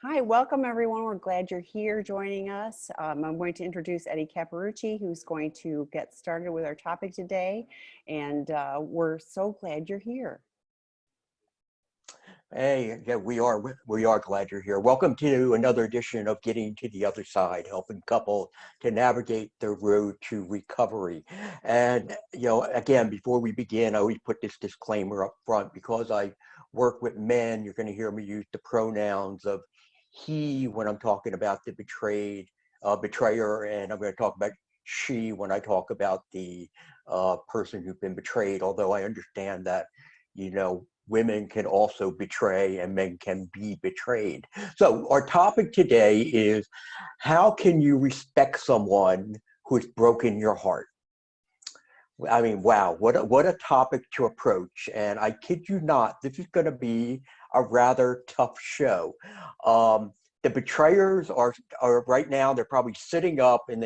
Hi, welcome everyone. We're glad you're here joining us. I'm going to introduce Eddie Capparucci, who's going to get started with our topic today. And we're so glad you're here. Hey, yeah, we are glad you're here. Welcome to another edition of Getting to the Other Side, helping couples to navigate their road to recovery. And, again, before we begin, I always put this disclaimer up front because I work with men. You're going to hear me use the pronouns of he when I'm talking about the betrayer, and I'm going to talk about she when I talk about the person who's been betrayed, although I understand that, women can also betray and men can be betrayed. So our topic today is, how can you respect someone who has broken your heart? I mean, wow, what a topic to approach. And I kid you not, this is going to be a rather tough show. The betrayers are right now, they're probably sitting up and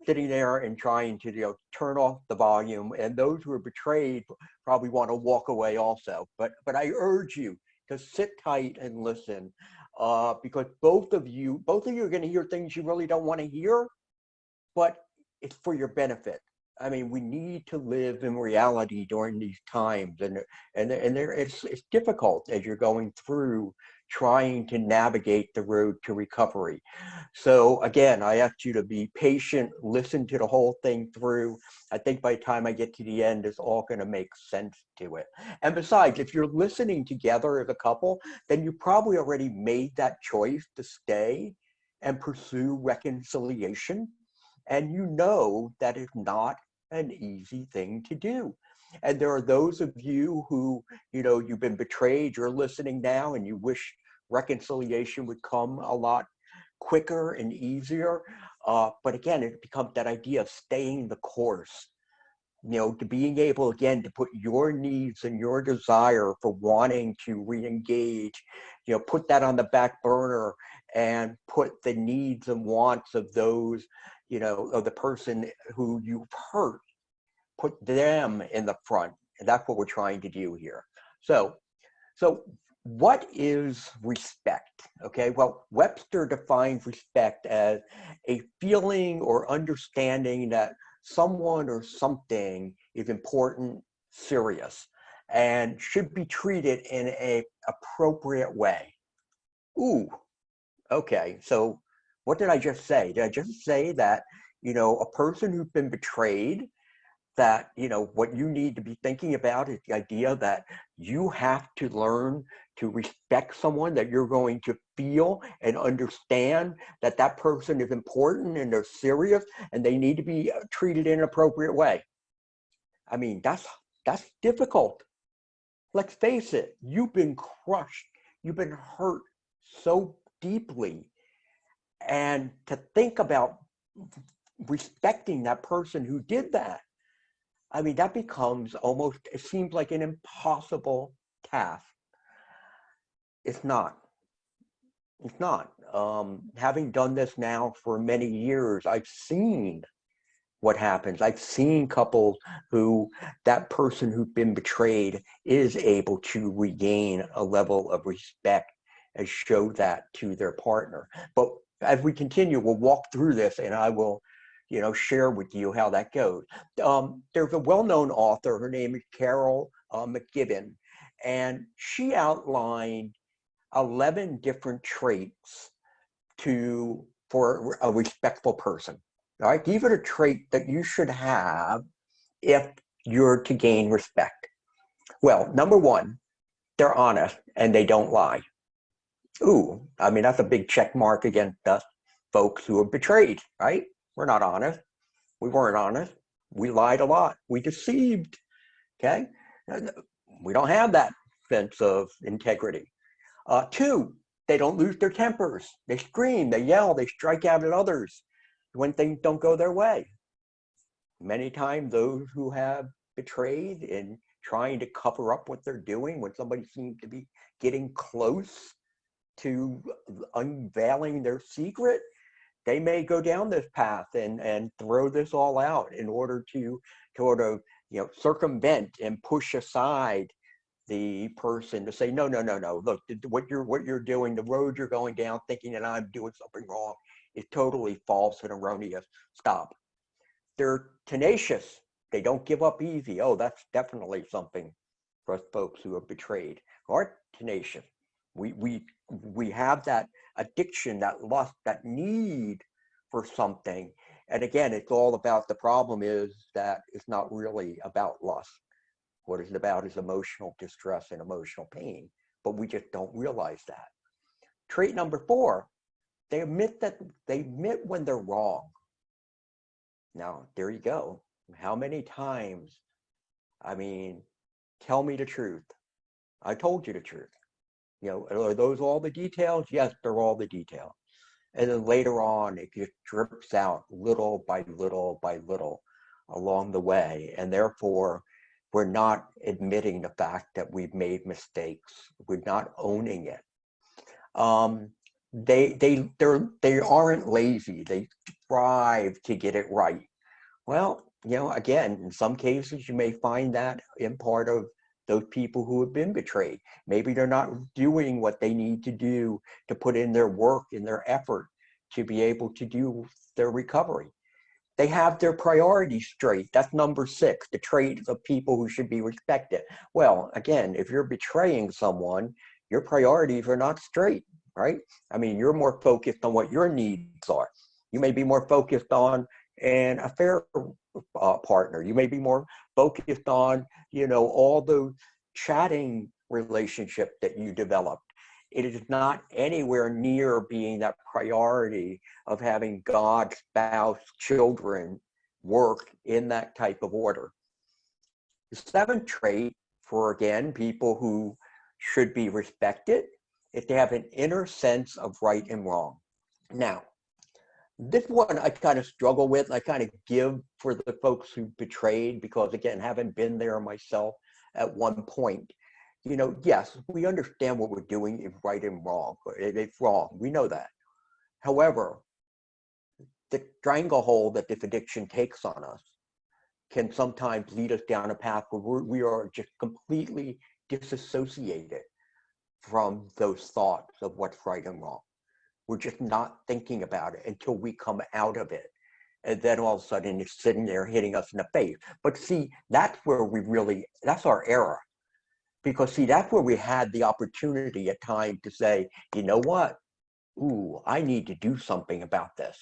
sitting there and trying to turn off the volume, and those who are betrayed probably want to walk away also. But I urge you to sit tight and listen, because both of you are going to hear things you really don't want to hear, but it's for your benefit. I mean, we need to live in reality during these times, and it's difficult as you're going through trying to navigate the road to recovery. So again, I ask you to be patient, listen to the whole thing through. I think by the time I get to the end, it's all going to make sense to it. And besides, if you're listening together as a couple, then you probably already made that choice to stay and pursue reconciliation. And you know that it's not an easy thing to do. And there are those of you who, you've been betrayed, you're listening now, and you wish reconciliation would come a lot quicker and easier. But again, it becomes that idea of staying the course, to being able, again, to put your needs and your desire for wanting to re-engage, put that on the back burner and put the needs and wants of those, of the person who you've hurt, put them in the front. And that's what we're trying to do here. So what is respect? Okay, well, Webster defines respect as a feeling or understanding that someone or something is important, serious, and should be treated in an appropriate way. Ooh, okay, so what did I just say? Did I just say that, a person who's been betrayed, that, what you need to be thinking about is the idea that you have to learn to respect someone, that you're going to feel and understand that that person is important and they're serious and they need to be treated in an appropriate way. I mean, that's difficult. Let's face it, you've been crushed, you've been hurt so deeply. And to think about respecting that person who did that, I mean, that becomes almost, it seems like an impossible task. It's not. It's not. Having done this now for many years, I've seen what happens. I've seen couples who that person who's been betrayed is able to regain a level of respect and show that to their partner. But as we continue, we'll walk through this and I will share with you how that goes. There's a well-known author, her name is Carol McKibben, and she outlined 11 different traits for a respectful person. All right, these are the traits that you should have if you're to gain respect. Well, number one, they're honest and they don't lie. Ooh, I mean, that's a big check mark against us folks who are betrayed, right? We're not honest. We weren't honest. We lied a lot. We deceived, okay? We don't have that sense of integrity. Two, they don't lose their tempers. They scream, they yell, they strike out at others when things don't go their way. Many times those who have betrayed and trying to cover up what they're doing when somebody seems to be getting close to unveiling their secret, they may go down this path and throw this all out in order to sort of circumvent and push aside the person to say, no, no, no, no, look, what you're doing, the road you're going down thinking that I'm doing something wrong is totally false and erroneous. Stop. They're tenacious. They don't give up easy. Oh, that's definitely something for us folks who have betrayed. Are tenacious. We have that addiction, that lust, that need for something. And again, it's all about, the problem is that it's not really about lust. What it's about is emotional distress and emotional pain, but we just don't realize that. Trait number 4, they admit when they're wrong. Now, there you go. How many times, I mean, tell me the truth. I told you the truth. You know, are those all the details? Yes, they're all the details. And then later on, it just drips out little by little by little along the way. And therefore, we're not admitting the fact that we've made mistakes. We're not owning it. They aren't lazy. They strive to get it right. Well, you know, again, in some cases, you may find that in part of those people who have been betrayed. Maybe they're not doing what they need to do to put in their work and their effort to be able to do their recovery. They have their priorities straight. That's number 6, the trait of people who should be respected. Well, again, if you're betraying someone, your priorities are not straight, right? I mean, you're more focused on what your needs are. You may be more focused on an affair partner. You may be more focused on, you know, all the chatting relationship that you developed. It is not anywhere near being that priority of having God, spouse, children work in that type of order. The 7th trait for, again, people who should be respected is to have an inner sense of right and wrong. Now, this one I kind of struggle with. I kind of give for the folks who betrayed, because again, having been there myself at one point, you know, yes, we understand what we're doing is right and wrong. It's wrong. We know that. However, the stranglehold that this addiction takes on us can sometimes lead us down a path where we are just completely disassociated from those thoughts of what's right and wrong. We're just not thinking about it until we come out of it. And then all of a sudden it's sitting there hitting us in the face. But see, that's where that's our error. Because see, that's where we had the opportunity at times to say, you know what? Ooh, I need to do something about this.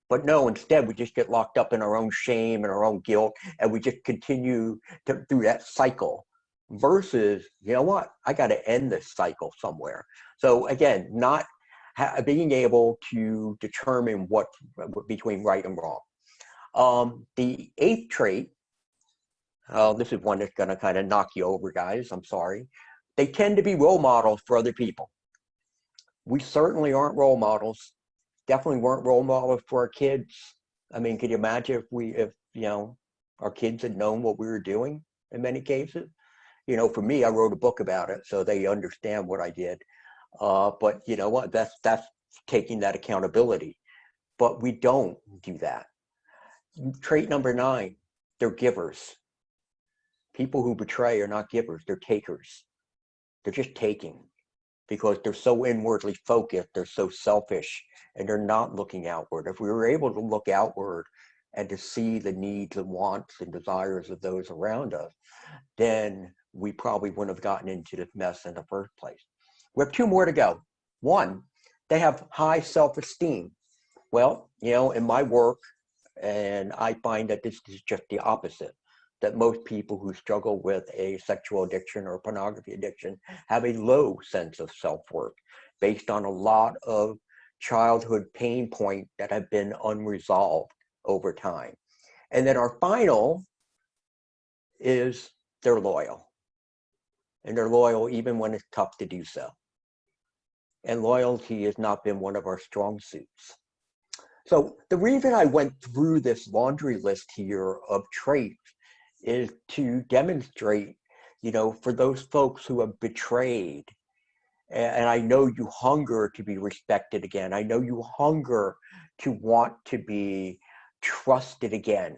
But no, instead we just get locked up in our own shame and our own guilt, and we just continue through that cycle. Versus, you know what? I got to end this cycle somewhere. So again, not being able to determine what between right and wrong. The 8th trait, this is one that's going to kind of knock you over, guys. I'm sorry. They tend to be role models for other people. We certainly aren't role models. Definitely weren't role models for our kids. I mean, could you imagine if you know, our kids had known what we were doing in many cases? You know, for me, I wrote a book about it, so they understand what I did. But you know what? That's taking that accountability. But we don't do that. Trait number 9, they're givers. People who betray are not givers, they're takers. They're just taking because they're so inwardly focused, they're so selfish, and they're not looking outward. If we were able to look outward and to see the needs and wants and desires of those around us, then we probably wouldn't have gotten into this mess in the first place. We have 2 more to go. 1, they have high self-esteem. Well, you know, in my work, and I find that this is just the opposite, that most people who struggle with a sexual addiction or pornography addiction have a low sense of self-worth based on a lot of childhood pain points that have been unresolved over time. And then our final is they're loyal. And they're loyal even when it's tough to do so. And loyalty has not been one of our strong suits. So the reason I went through this laundry list here of traits is to demonstrate, you know, for those folks who have betrayed, and I know you hunger to be respected again. I know you hunger to want to be trusted again.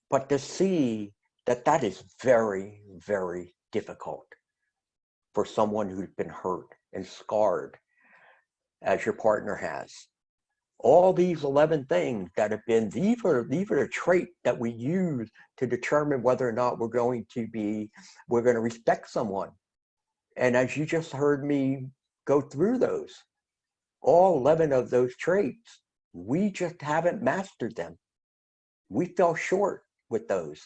But to see that that is very, very difficult. for someone who's been hurt and scarred as your partner has. All these 11 things that have been, these are the traits that we use to determine whether or not we're going to respect someone. And as you just heard me go through those, all 11 of those traits, we just haven't mastered them. We fell short with those.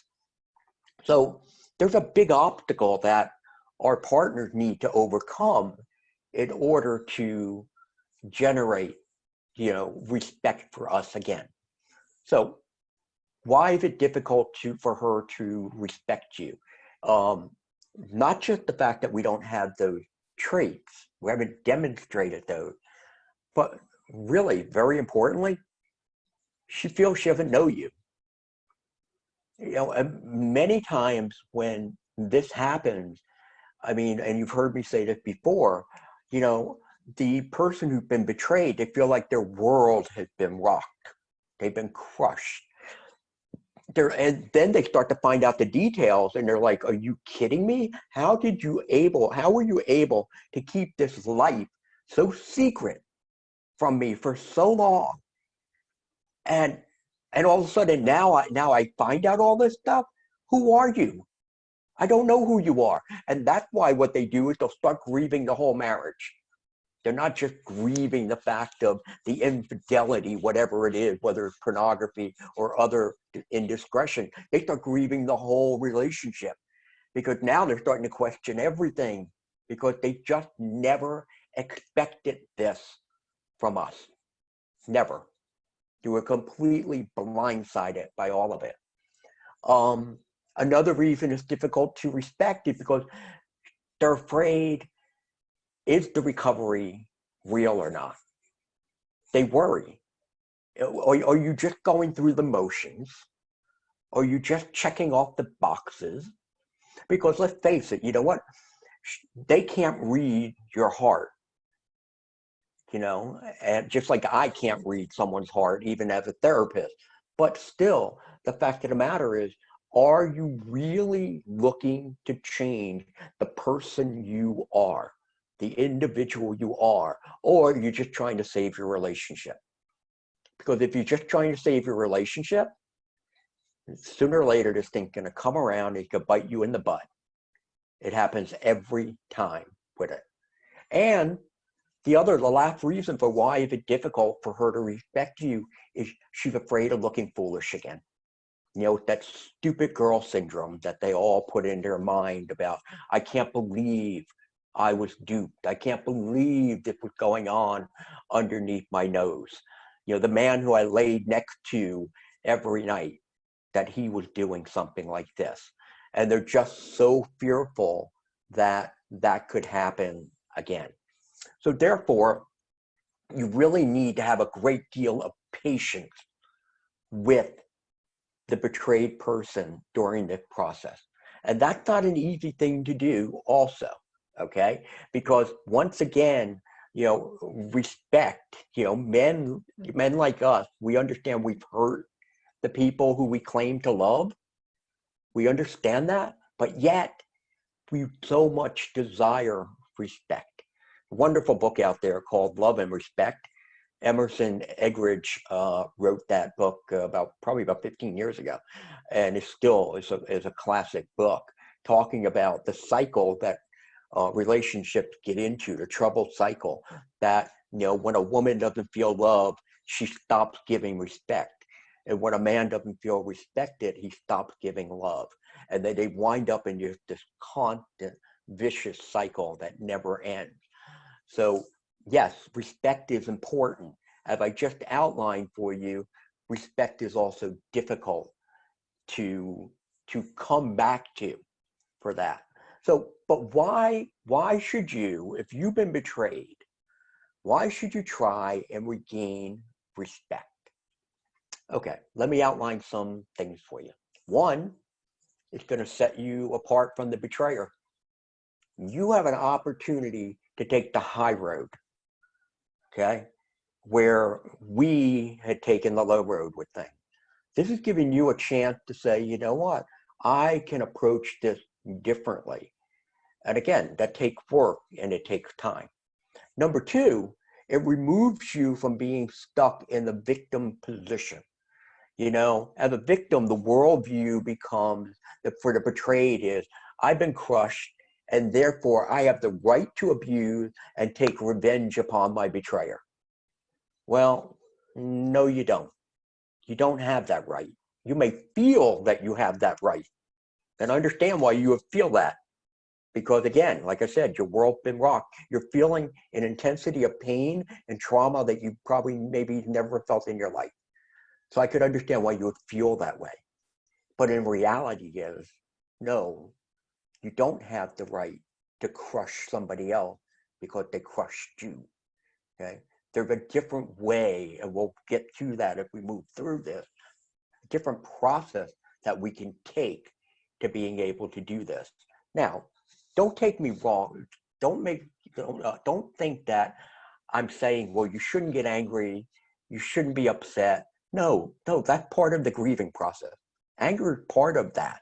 So there's a big obstacle that our partners need to overcome in order to generate, respect for us again. So why is it difficult for her to respect you? Not just the fact that we don't have those traits, we haven't demonstrated those, but really, very importantly, she feels she doesn't know you. And many times when this happens, I mean, and you've heard me say this before, the person who's been betrayed, they feel like their world has been rocked. They've been crushed. And then they start to find out the details and they're like, are you kidding me? How were you able to keep this life so secret from me for so long? And all of a sudden now I find out all this stuff. Who are you? I don't know who you are. And that's why what they do is they'll start grieving the whole marriage. They're not just grieving the fact of the infidelity, whatever it is, whether it's pornography or other indiscretion. They start grieving the whole relationship because now they're starting to question everything because they just never expected this from us. Never. They were completely blindsided by all of it. Another reason it's difficult to respect is because they're afraid, is the recovery real or not? They worry. Are you just going through the motions? Are you just checking off the boxes? Because let's face it, you know what? They can't read your heart. And just like I can't read someone's heart, even as a therapist. But still, the fact of the matter is, are you really looking to change the person you are, the individual you are, or are you just trying to save your relationship? Because if you're just trying to save your relationship, sooner or later, this thing's going to come around and it could bite you in the butt. It happens every time with it. And the last reason for why is it difficult for her to respect you is she's afraid of looking foolish again. That stupid girl syndrome that they all put in their mind about, I can't believe I was duped. I can't believe this was going on underneath my nose. The man who I laid next to every night, that he was doing something like this. And they're just so fearful that that could happen again. So therefore, you really need to have a great deal of patience with the betrayed person during this process. And that's not an easy thing to do also, okay? Because once again, respect, men like us, we understand we've hurt the people who we claim to love. We understand that, but yet we so much desire respect. A wonderful book out there called Love and Respect. Emerson Eggridge wrote that book probably about 15 years ago, and it still is a classic book, talking about the cycle that relationships get into, the troubled cycle that, when a woman doesn't feel love, she stops giving respect. And when a man doesn't feel respected, he stops giving love. And then they wind up in this constant vicious cycle that never ends. So yes, respect is important. As I just outlined for you, respect is also difficult to come back to for that. So, but why should you, if you've been betrayed, why should you try and regain respect? Okay, let me outline some things for you. One, it's going to set you apart from the betrayer. You have an opportunity to take the high road, okay, where we had taken the low road with things. This is giving you a chance to say, you know what, I can approach this differently. And again, that takes work and it takes time. Number two, it removes you from being stuck in the victim position. You know, as a victim, the worldview becomes that for the betrayed is, I've been crushed and therefore I have the right to abuse and take revenge upon my betrayer. Well, no, you don't. You don't have that right. You may feel that you have that right. And I understand why you would feel that. Because again, like I said, your world's been rocked. You're feeling an intensity of pain and trauma that you probably maybe never felt in your life. So I could understand why you would feel that way. But in reality is, no, you don't have the right to crush somebody else because they crushed you, okay? There's a different way, and we'll get to that if we move through this, a different process that we can take to being able to do this. Now, don't take me wrong. Don't think that I'm saying, well, you shouldn't get angry. You shouldn't be upset. No, that's part of the grieving process. Anger is part of that.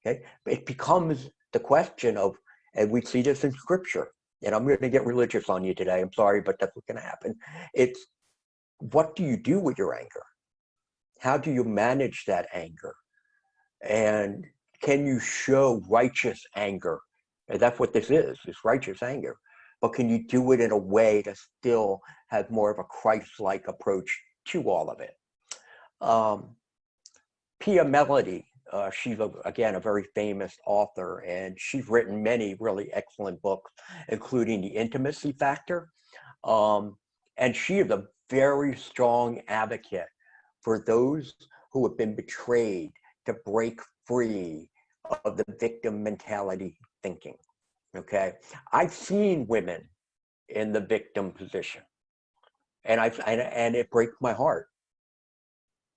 Okay? It becomes the question of, and we see this in scripture, and I'm going to get religious on you today. I'm sorry, but that's what's going to happen. It's what do you do with your anger? How do you manage that anger? And can you show righteous anger? And that's what this is righteous anger. But can you do it in a way to still have more of a Christ-like approach to all of it? Pia Mellody, she's again a very famous author, and she's written many really excellent books, including The Intimacy Factor. And she is a very strong advocate for those who have been betrayed to break free of the victim mentality thinking. Okay, I've seen women in the victim position, and and it breaks my heart.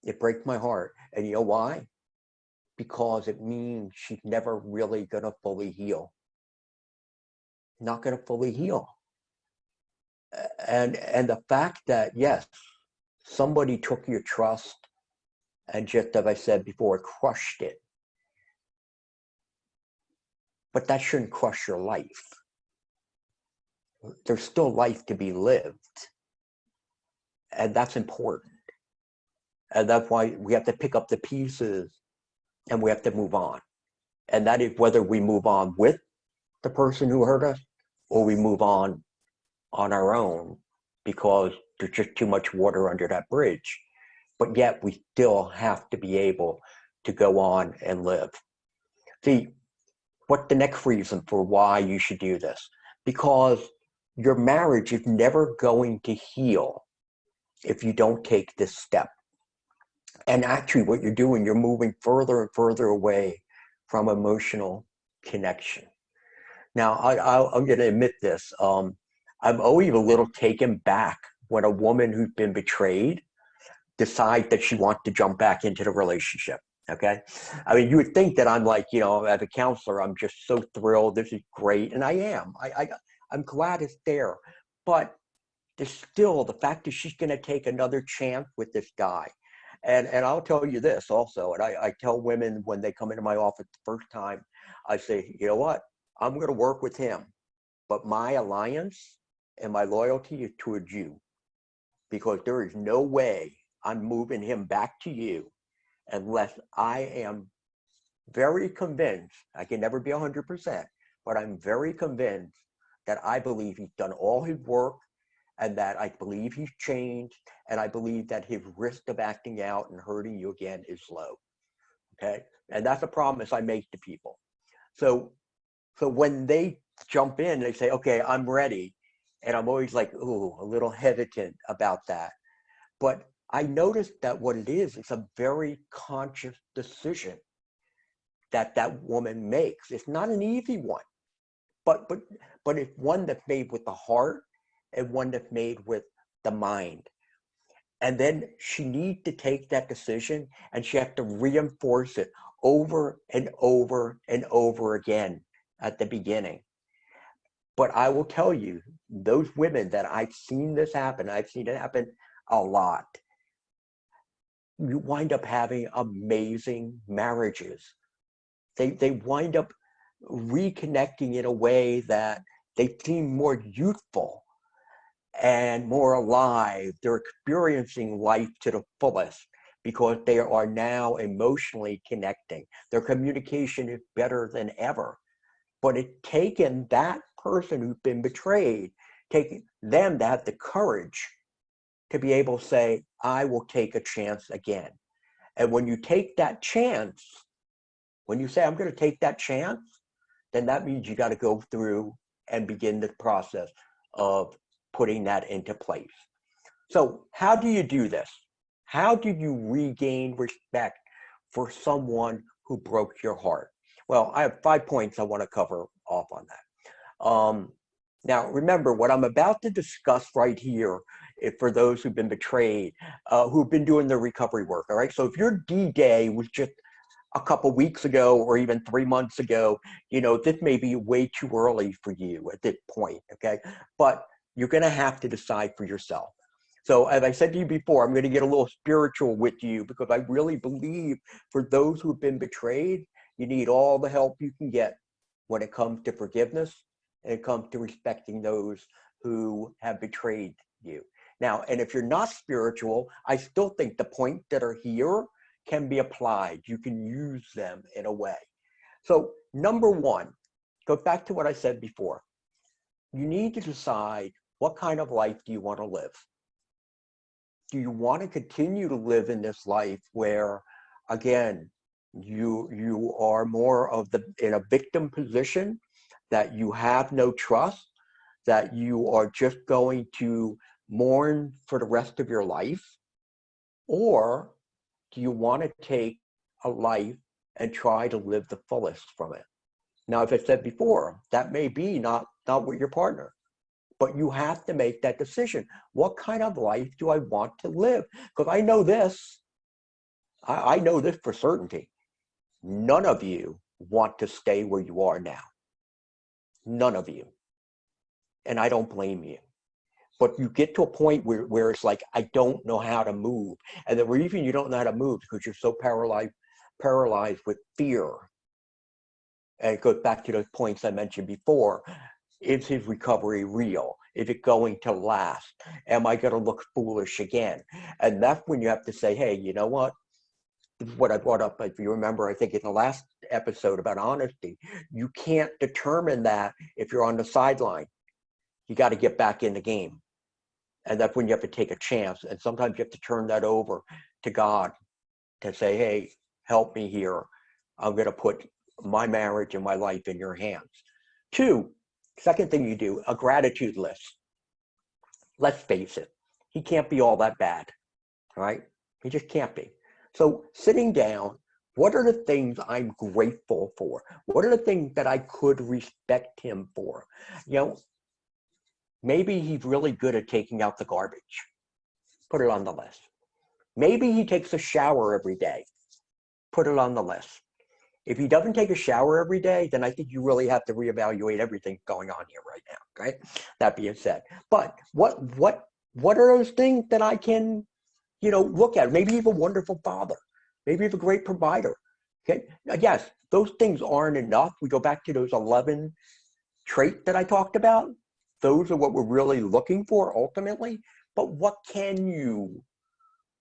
It breaks my heart, and you know why? Because it means she's never really gonna fully heal. Not gonna fully heal. And the fact that yes, somebody took your trust and just as I said before, crushed it. But that shouldn't crush your life. There's still life to be lived. And that's important. And that's why we have to pick up the pieces and we have to move on. And that is whether we move on with the person who hurt us or we move on our own because there's just too much water under that bridge. But yet we still have to be able to go on and live. See, what's the next reason for why you should do this? Because your marriage is never going to heal if you don't take this step. And actually what you're doing, you're moving further and further away from emotional connection. Now, I'm going to admit this. I'm always a little taken back when a woman who's been betrayed decides that she wants to jump back into the relationship. Okay. I mean, you would think that I'm like, you know, as a counselor, I'm just so thrilled. This is great. And I am. I'm glad it's there. But there's still the fact that she's going to take another chance with this guy. And I'll tell you this also, and I tell women when they come into my office the first time, I say, you know what? I'm going to work with him, but my alliance and my loyalty is towards you, because there is no way I'm moving him back to you unless I am very convinced. I can never be 100%, but I'm very convinced that I believe he's done all his work, and that I believe he's changed, and I believe that his risk of acting out and hurting you again is low. Okay, and that's a promise I make to people. So when they jump in, they say, "Okay, I'm ready," and I'm always like, "Ooh, a little hesitant about that." But I noticed that what it is, it's a very conscious decision that that woman makes. It's not an easy one, but it's one that's made with the heart and one that's made with the mind. And then she needs to take that decision and she has to reinforce it over and over and over again at the beginning. But I will tell you, those women that I've seen this happen, I've seen it happen a lot, you wind up having amazing marriages. They wind up reconnecting in a way that they seem more youthful and more alive. They're experiencing life to the fullest because they are now emotionally connecting. Their communication is better than ever. But it's taken that person who's been betrayed, taking them to have the courage to be able to say, I will take a chance again. And when you take that chance, when you say, I'm going to take that chance, then that means you got to go through and begin the process of putting that into place. So how do you do this? How do you regain respect for someone who broke your heart? Well, I have 5 points I want to cover off on that. Now, remember, what I'm about to discuss right here, if for those who've been betrayed, who've been doing their recovery work, all right? So if your D-Day was just a couple weeks ago or even 3 months ago, you know, this may be way too early for you at this point, okay? But you're gonna have to decide for yourself. So as I said to you before, I'm gonna get a little spiritual with you because I really believe for those who've been betrayed, you need all the help you can get when it comes to forgiveness and it comes to respecting those who have betrayed you. Now, and if you're not spiritual, I still think the points that are here can be applied. You can use them in a way. So number one, go back to what I said before. You need to decide what kind of life do you want to live? Do you want to continue to live in this life where, again, you are more of in a victim position, that you have no trust, that you are just going to mourn for the rest of your life? Or do you want to take a life and try to live the fullest from it? Now, as I said before, that may be not with your partner, but you have to make that decision. What kind of life do I want to live? Because I know this, I know this for certainty. None of you want to stay where you are now. None of you. And I don't blame you. But you get to a point where it's like, I don't know how to move. And the reason you don't know how to move is because you're so paralyzed with fear. And it goes back to those points I mentioned before. Is his recovery real? Is it going to last? Am I going to look foolish again? And that's when you have to say, hey, you know what? This is what I brought up, if you remember, I think in the last episode about honesty. You can't determine that if you're on the sideline. You got to get back in the game. And that's when you have to take a chance. And sometimes you have to turn that over to God to say, hey, help me here. I'm going to put my marriage and my life in your hands. Second thing you do, a gratitude list. Let's face it, he can't be all that bad, all right? He just can't be. So sitting down, what are the things I'm grateful for? What are the things that I could respect him for? You know, maybe he's really good at taking out the garbage. Put it on the list. Maybe he takes a shower every day. Put it on the list. If he doesn't take a shower every day, then I think you really have to reevaluate everything going on here right now, okay? That being said. But what are those things that I can, you know, look at? Maybe he's a wonderful father. Maybe he's a great provider, okay? Yes, those things aren't enough. We go back to those 11 traits that I talked about. Those are what we're really looking for ultimately. But what can you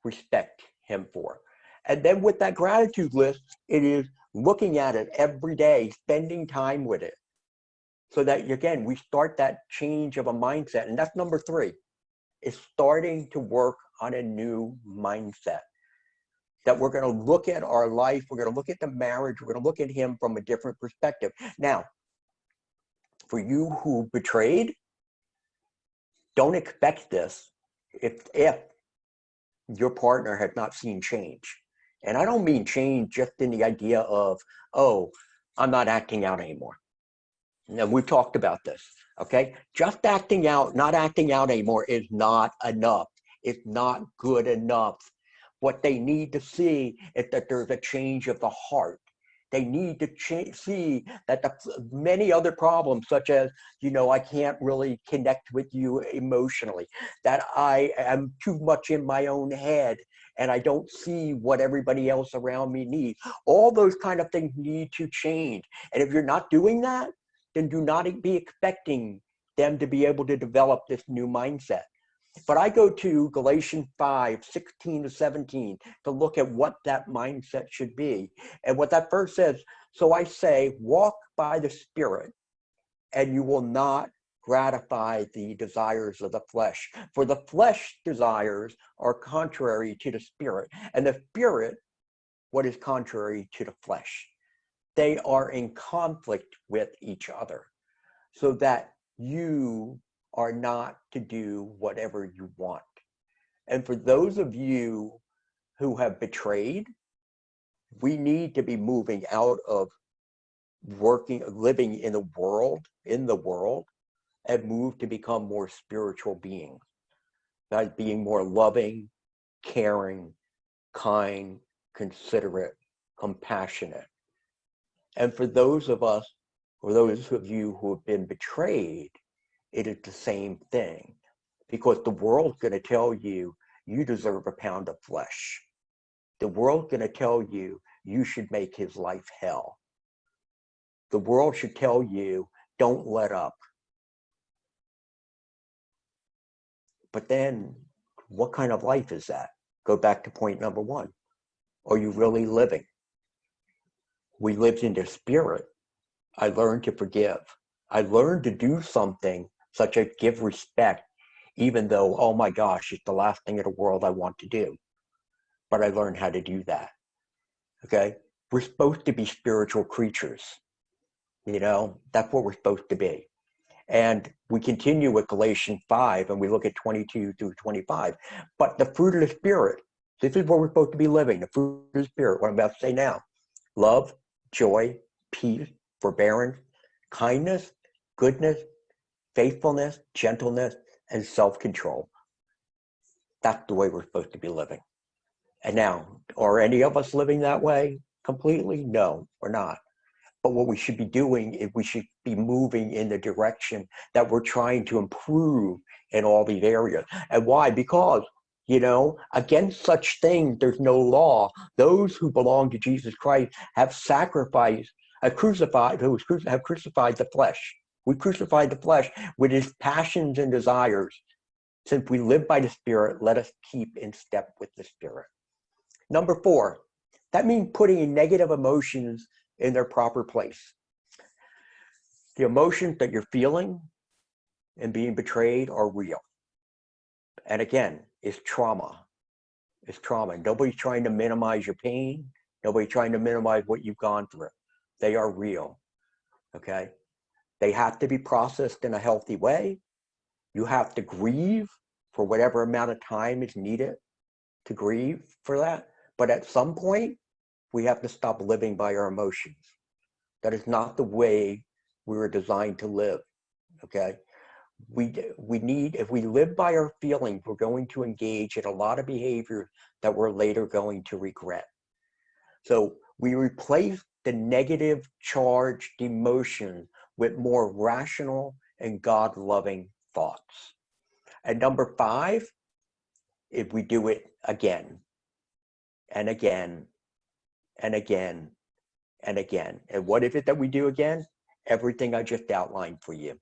respect him for? And then with that gratitude list, it is looking at it every day, spending time with it. So that, again, we start that change of a mindset. And that's number 3, is starting to work on a new mindset. That we're going to look at our life, we're going to look at the marriage, we're going to look at him from a different perspective. Now, for you who betrayed, don't expect this if your partner has not seen change. And I don't mean change just in the idea of, oh, I'm not acting out anymore. And we've talked about this, okay? Just acting out, not acting out anymore is not enough. It's not good enough. What they need to see is that there's a change of the heart, They need to see that many other problems, such as, I can't really connect with you emotionally, that I am too much in my own head and I don't see what everybody else around me needs. All those kind of things need to change. And if you're not doing that, then do not be expecting them to be able to develop this new mindset. But I go to Galatians 5:16-17 to look at what that mindset should be. And what that verse says, so I say, walk by the Spirit, and you will not gratify the desires of the flesh. For the flesh desires are contrary to the Spirit, and the Spirit, what is contrary to the flesh. They are in conflict with each other, so that you are not to do whatever you want. And for those of you who have betrayed, we need to be moving out of living in the world, and move to become more spiritual beings, by being more loving, caring, kind, considerate, compassionate. And for those of us, or those of you who have been betrayed, it is the same thing, because the world's going to tell you, you deserve a pound of flesh. The world's going to tell you, you should make his life hell. The world should tell you, don't let up. But then, what kind of life is that? Go back to point number one. Are you really living? We lived in the Spirit. I learned to forgive. I learned to do something such as give respect, even though, oh my gosh, it's the last thing in the world I want to do. But I learned how to do that. Okay? We're supposed to be spiritual creatures. That's what we're supposed to be. And we continue with Galatians 5, and we look at 22-25. But the fruit of the Spirit, this is where we're supposed to be living, the fruit of the Spirit, what I'm about to say now. Love, joy, peace, forbearance, kindness, goodness, faithfulness, gentleness, and self-control. That's the way we're supposed to be living. And now, are any of us living that way completely? No, we're not. But what we should be doing is we should be moving in the direction that we're trying to improve in all these areas. And why? Because, against such things, there's no law. Those who belong to Jesus Christ have have crucified the flesh. We crucified the flesh with its passions and desires. Since we live by the Spirit, let us keep in step with the Spirit. Number 4, that means putting negative emotions in their proper place. The emotions that you're feeling and being betrayed are real. And again, it's trauma. It's trauma. Nobody's trying to minimize your pain. Nobody's trying to minimize what you've gone through. They are real. Okay? They have to be processed in a healthy way. You have to grieve for whatever amount of time is needed to grieve for that. But at some point, we have to stop living by our emotions. That is not the way we were designed to live, okay? We need, if we live by our feelings, we're going to engage in a lot of behaviors that we're later going to regret. So we replace the negative charged emotions with more rational and God-loving thoughts. And number 5, if we do it again and again and again and again. And what is it that we do again? Everything I just outlined for you.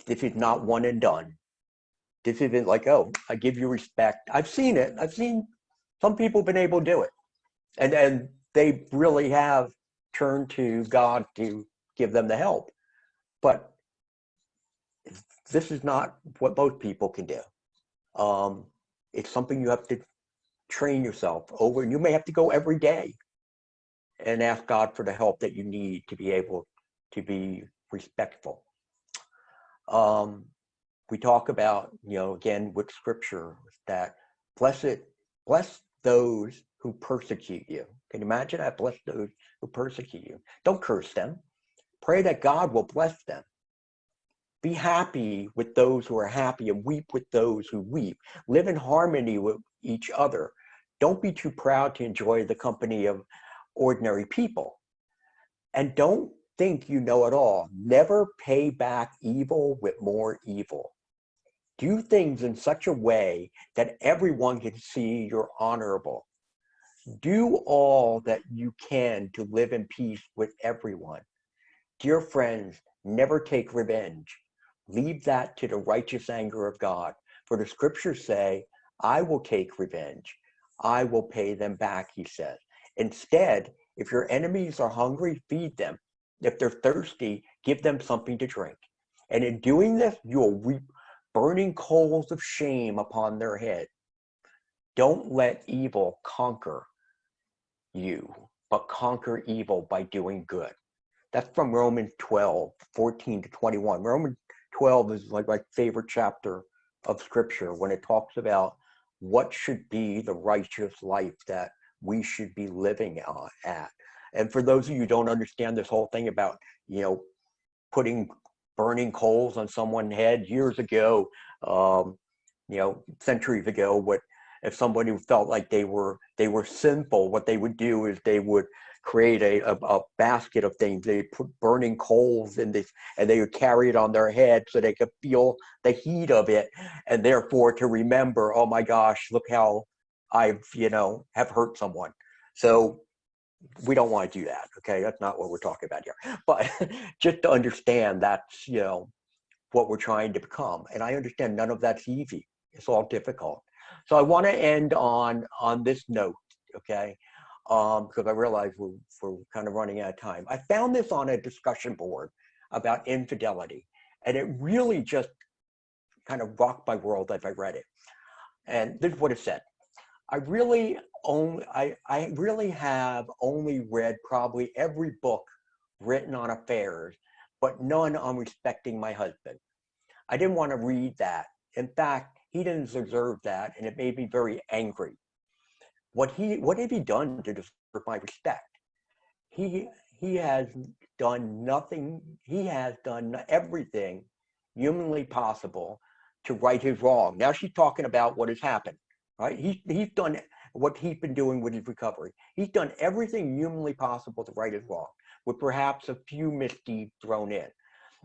This is not one and done. This isn't like, oh, I give you respect. I've seen it. I've seen some people been able to do it. And they really have turned to God to give them the help. But this is not what most people can do. It's something you have to train yourself over, and you may have to go every day and ask God for the help that you need to be able to be respectful. We talk about, again, with scripture, that bless those who persecute you. Can you imagine that? Bless those who persecute you. Don't curse them. Pray that God will bless them. Be happy with those who are happy and weep with those who weep. Live in harmony with each other. Don't be too proud to enjoy the company of ordinary people. And don't think you know it all. Never pay back evil with more evil. Do things in such a way that everyone can see you're honorable. Do all that you can to live in peace with everyone. Dear friends, never take revenge. Leave that to the righteous anger of God. For the scriptures say, I will take revenge. I will pay them back, he says. Instead, if your enemies are hungry, feed them. If they're thirsty, give them something to drink. And in doing this, you will reap burning coals of shame upon their head. Don't let evil conquer you, but conquer evil by doing good. That's from Romans 12, 14 to 21. Romans 12 is like my favorite chapter of scripture when it talks about what should be the righteous life that we should be living at. And for those of you who don't understand this whole thing about, putting burning coals on someone's head years ago, centuries ago, what if somebody felt like they were sinful, what they would do is they would create a basket of things. They put burning coals in this, and they would carry it on their head so they could feel the heat of it, and therefore to remember, oh my gosh, look how I've have hurt someone. So we don't want to do that. Okay, that's not what we're talking about here. But just to understand that's what we're trying to become, and I understand none of that's easy. It's all difficult. So I want to end on this note, okay? Because I realize we're kind of running out of time. I found this on a discussion board about infidelity, and it really just kind of rocked my world as I read it. And this is what it said. I really have only read probably every book written on affairs, but none on respecting my husband. I didn't want to read that. In fact, he didn't deserve that, and it made me very angry. What have he done to deserve my respect? He has done nothing. He has done everything humanly possible to right his wrong. Now she's talking about what has happened, right? He's done what he's been doing with his recovery. He's done everything humanly possible to right his wrong, with perhaps a few misdeeds thrown in.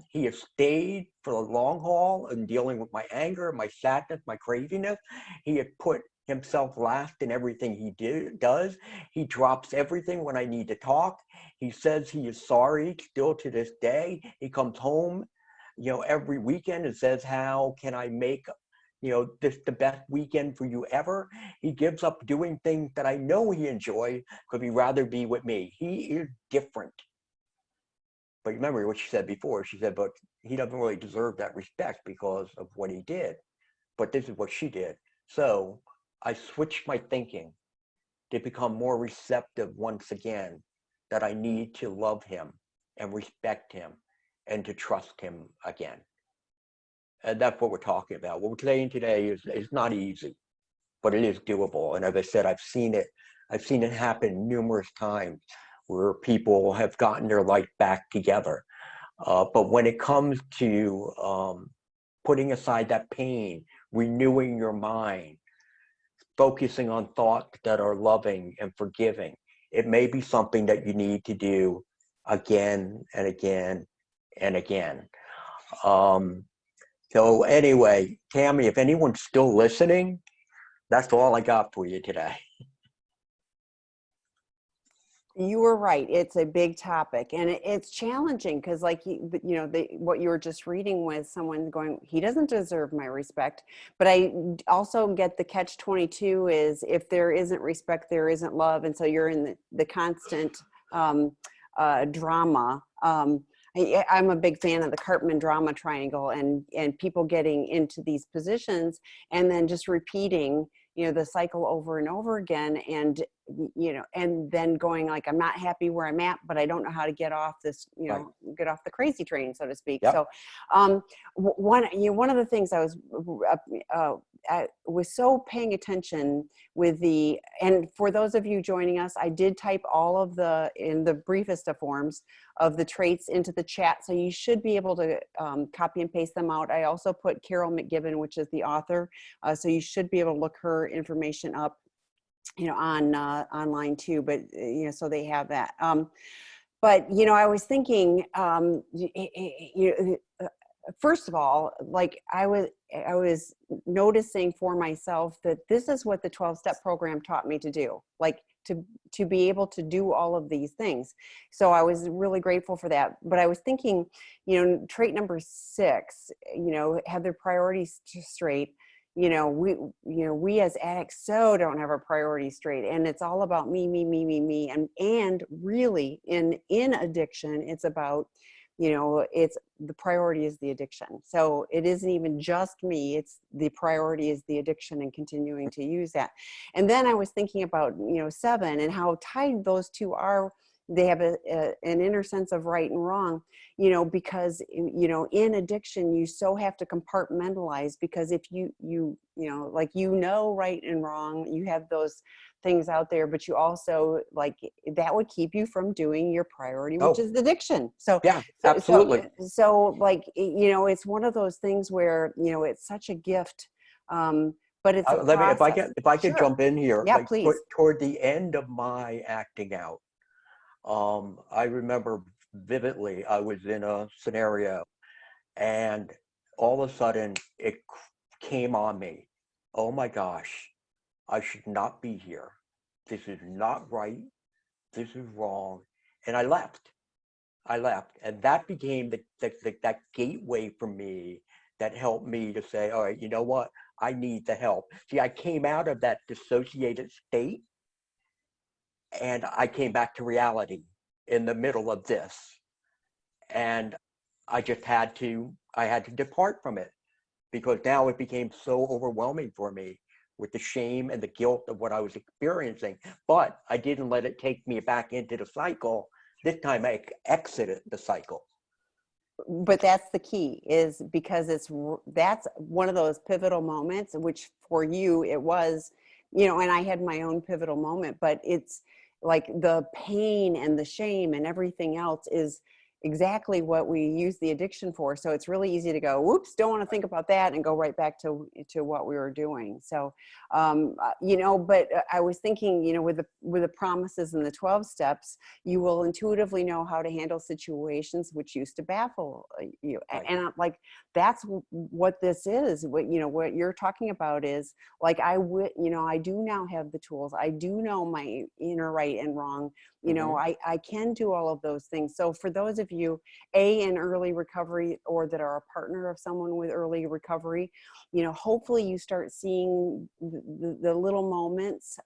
He has stayed for the long haul in dealing with my anger, my sadness, my craziness. He had put himself last in everything he does. He drops everything when I need to talk. He says he is sorry still to this day. He comes home, every weekend and says, how can I make, this the best weekend for you ever? He gives up doing things that I know he enjoys because he'd rather be with me. He is different. But remember what she said before. She said, but he doesn't really deserve that respect because of what he did. But this is what she did. So I switched my thinking to become more receptive once again, that I need to love him and respect him and to trust him again. And that's what we're talking about. What we're saying today is not easy, but it is doable. And as I said, I've seen it happen numerous times where people have gotten their life back together. But when it comes to putting aside that pain, renewing your mind, focusing on thoughts that are loving and forgiving, it may be something that you need to do again and again and again. So anyway, Tammy, if anyone's still listening, that's all I got for you today. You were right. It's a big topic, and it's challenging because, like, what you were just reading was someone going, he doesn't deserve my respect. But I also get the catch-22 is if there isn't respect, there isn't love. And so you're in the constant drama. I'm a big fan of the Cartman drama triangle, and people getting into these positions and then just repeating, the cycle over and over again. And, and then going like, I'm not happy where I'm at, but I don't know how to get off this, Right. get off the crazy train, so to speak. Yep. So one of the things I was so paying attention with and for those of you joining us, I did type all of in the briefest of forms of the traits into the chat. So you should be able to copy and paste them out. I also put Carol McGibbon, which is the author. So you should be able to look her information up, on online too, but, so they have that. but you know, I was thinking, first of all, like I was noticing for myself that this is what the 12-step program taught me to do, like to be able to do all of these things. So I was really grateful for that. But I was thinking, you know, trait number 6, you know, have their priorities straight. You know, we as addicts so don't have our priorities straight, and it's all about me, and really in addiction, it's about, you know, it's the priority is the addiction. So it isn't even just me, it's the priority is the addiction and continuing to use that. And then I was thinking about, you know, 7 and how tied those two are. They have an inner sense of right and wrong, you know, because, you know, in addiction, you so have to compartmentalize, because if you know, like, you know, right and wrong, you have those things out there, but you also, like, that would keep you from doing your priority, which is addiction. So yeah, absolutely. So like, you know, it's one of those things where, you know, it's such a gift, but it's a Let me, process. if I could Sure. jump in here, Yeah, like please. toward the end of my acting out, I remember vividly, I was in a scenario and all of a sudden it came on me. Oh my gosh, I should not be here. This is not right. This is wrong. And I left. And that became that gateway for me that helped me to say, all right, you know what? I need the help. See, I came out of that dissociated state and I came back to reality in the middle of this. And I just had to depart from it, because now it became so overwhelming for me with the shame and the guilt of what I was experiencing. But I didn't let it take me back into the cycle. This time I exited the cycle. But that's the key, is because that's one of those pivotal moments, which for you it was, you know, and I had my own pivotal moment, but it's like the pain and the shame and everything else is exactly what we use the addiction for. So it's really easy to go, whoops, don't want to think about that, and go right back to what we were doing. So you know, but I was thinking, you know, with the promises and the 12 steps, you will intuitively know how to handle situations which used to baffle you. Right. And like, that's what this is. What, you know, what you're talking about is like, you know, I do now have the tools. I do know my inner right and wrong. You know, I can do all of those things. So for those of you, in early recovery, or that are a partner of someone with early recovery, you know, hopefully you start seeing the little moments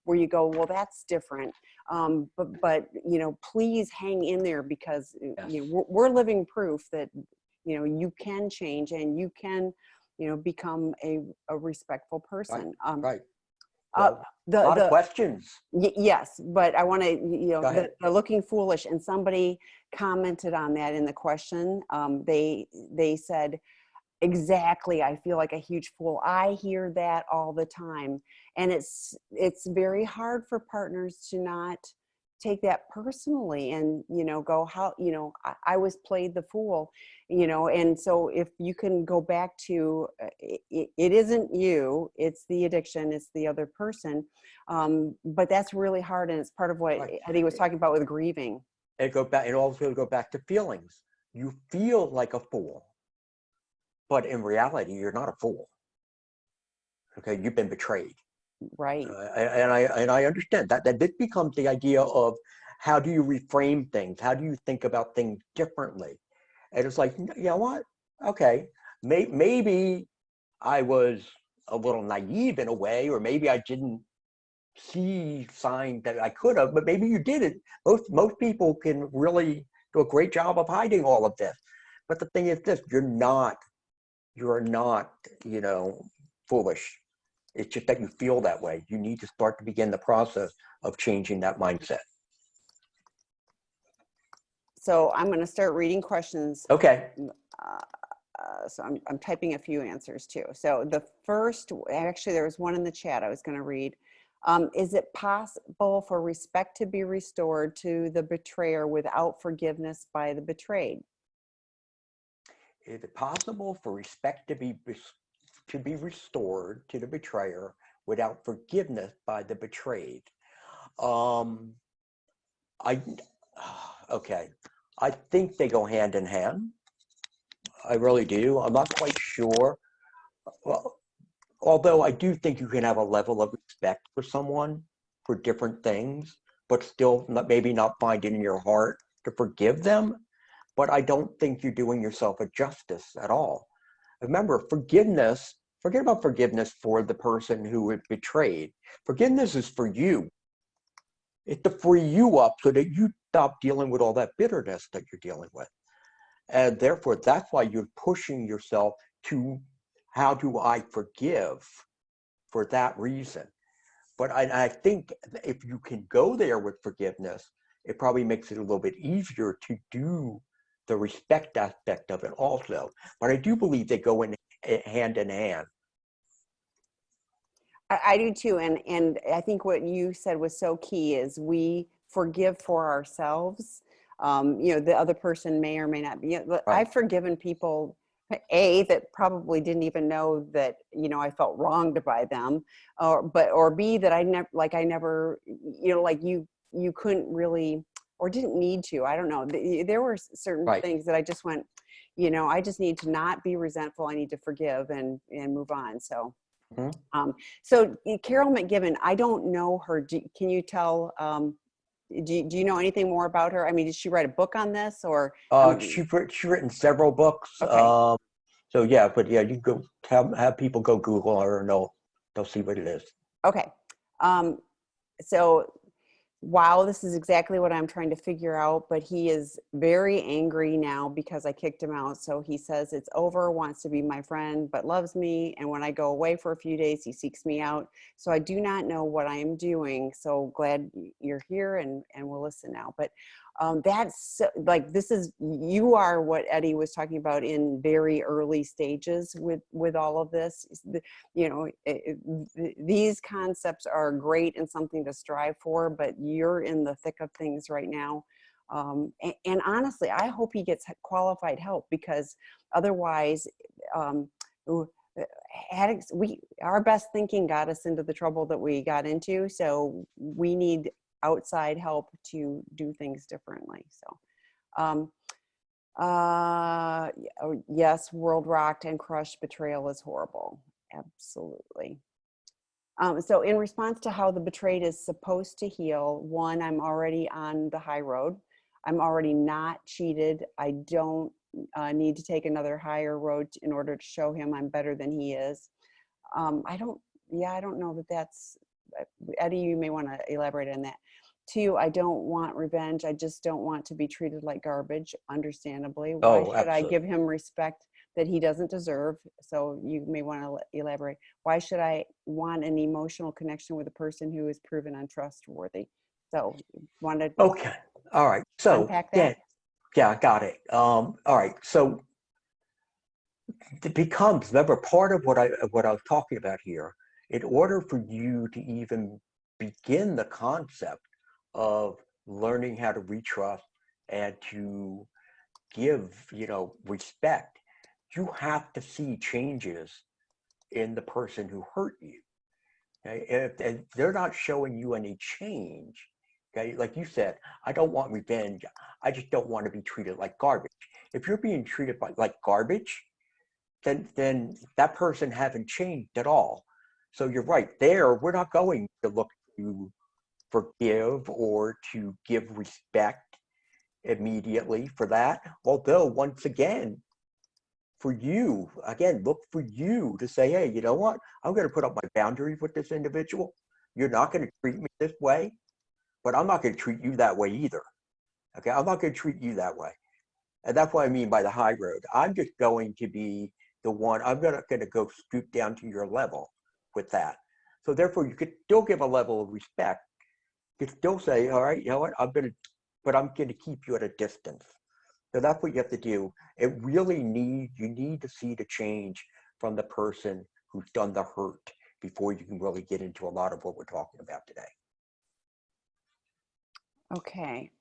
where you go, well, that's different. But you know, please hang in there, because you know, we're living proof that, you know, you can change and you can, you know, become a respectful person. Right. Well, a lot of questions. Yes, but I want to, you know, Go ahead. the looking foolish, and somebody commented on that in the question. They said, exactly, I feel like a huge fool. I hear that all the time, and it's very hard for partners to not take that personally, and, you know, go, how, you know, I was played the fool, you know. And so if you can go back to it isn't you, it's the addiction, it's the other person, but that's really hard, and it's part of what Eddie was talking about with grieving. It also go back to feelings. You feel like a fool, but in reality, you're not a fool. Okay, you've been betrayed. Right. And I understand that this becomes the idea of, how do you reframe things? How do you think about things differently? And it's like, you know what? Okay, maybe I was a little naive in a way, or maybe I didn't see signs that I could have, but maybe you did it. Most people can really do a great job of hiding all of this. But the thing is this, you're not, you know, foolish. It's just that you feel that way. You need to start to begin the process of changing that mindset. So I'm going to start reading questions. Okay. So I'm typing a few answers too. So the first, actually, there was one in the chat I was going to read. Is it possible for respect to be restored to the betrayer without forgiveness by the betrayed? Is it possible for respect to be restored to the betrayer without forgiveness by the betrayed? I Okay. I think they go hand in hand. I really do. I'm not quite sure. Well, although I do think you can have a level of respect for someone for different things, but still not, maybe not find it in your heart to forgive them. But I don't think you're doing yourself a justice at all. Remember, forgiveness, forget about forgiveness for the person who had betrayed. Forgiveness is for you. It's to free you up so that you stop dealing with all that bitterness that you're dealing with. And therefore, that's why you're pushing yourself to how do I forgive for that reason. But I think if you can go there with forgiveness, it probably makes it a little bit easier to do the respect aspect of it also. But I do believe they go in hand in hand. I do too. And I think what you said was so key is we forgive for ourselves. The other person may or may not be. Right. I've forgiven people, A, that probably didn't even know that, I felt wronged by them, or B, that I never, like you couldn't really, or didn't need to. I don't know. There were certain Right. things that I just went, I just need to not be resentful. I need to forgive and move on. So. Mhm. So Carol McGibbon, I don't know her. Can you tell? Do you know anything more about her? I mean, did she write a book on this, or? She's written several books. Okay, So yeah, but yeah, you go have people go Google her and they'll see what it is. okay. So wow, this is exactly what I'm trying to figure out, but he is very angry now because I kicked him out. So he says it's over, wants to be my friend, but loves me. And when I go away for a few days, he seeks me out. So I do not know what I am doing. So glad you're here and we'll listen now. But that's like, you are what Eddie was talking about in very early stages with all of this. These concepts are great and something to strive for, but you're in the thick of things right now. And honestly, I hope he gets qualified help, because otherwise, our best thinking got us into the trouble that we got into. So we need outside help to do things differently. So, yes, world rocked and crushed. Betrayal is horrible. Absolutely. So in response to how the betrayed is supposed to heal, one, I'm already on the high road. I'm already not cheated. I don't need to take another higher road in order to show him I'm better than he is. I don't know that that's, Eddie, you may want to elaborate on that. Two, I don't want revenge. I just don't want to be treated like garbage, understandably. Why Oh, should I absolutely. give him respect that he doesn't deserve? So you may want to elaborate. Why should I want an emotional connection with a person who is proven untrustworthy? So want to Okay. All right. So unpack yeah, that? yeah, I got it. All right. So it becomes, remember, part of what I was talking about here. In order for you to even begin the concept of learning how to retrust and to give, respect, you have to see changes in the person who hurt you. Okay? If they're not showing you any change, okay, like you said, I don't want revenge. I just don't want to be treated like garbage. If you're being treated like garbage, then that person hasn't changed at all. So you're right there. We're not going to look to forgive or to give respect immediately for that. Although, once again, for you, again, look for you to say, hey, you know what? I'm going to put up my boundaries with this individual. You're not going to treat me this way, but I'm not going to treat you that way either. Okay, I'm not going to treat you that way. And that's what I mean by the high road. I'm just going to be the one, I'm going to go scoot down to your level with that. So therefore, you could still give a level of respect. You could still say, all right, you know what, but I'm going to keep you at a distance. So that's what you have to do. You need to see the change from the person who's done the hurt before you can really get into a lot of what we're talking about today. Okay.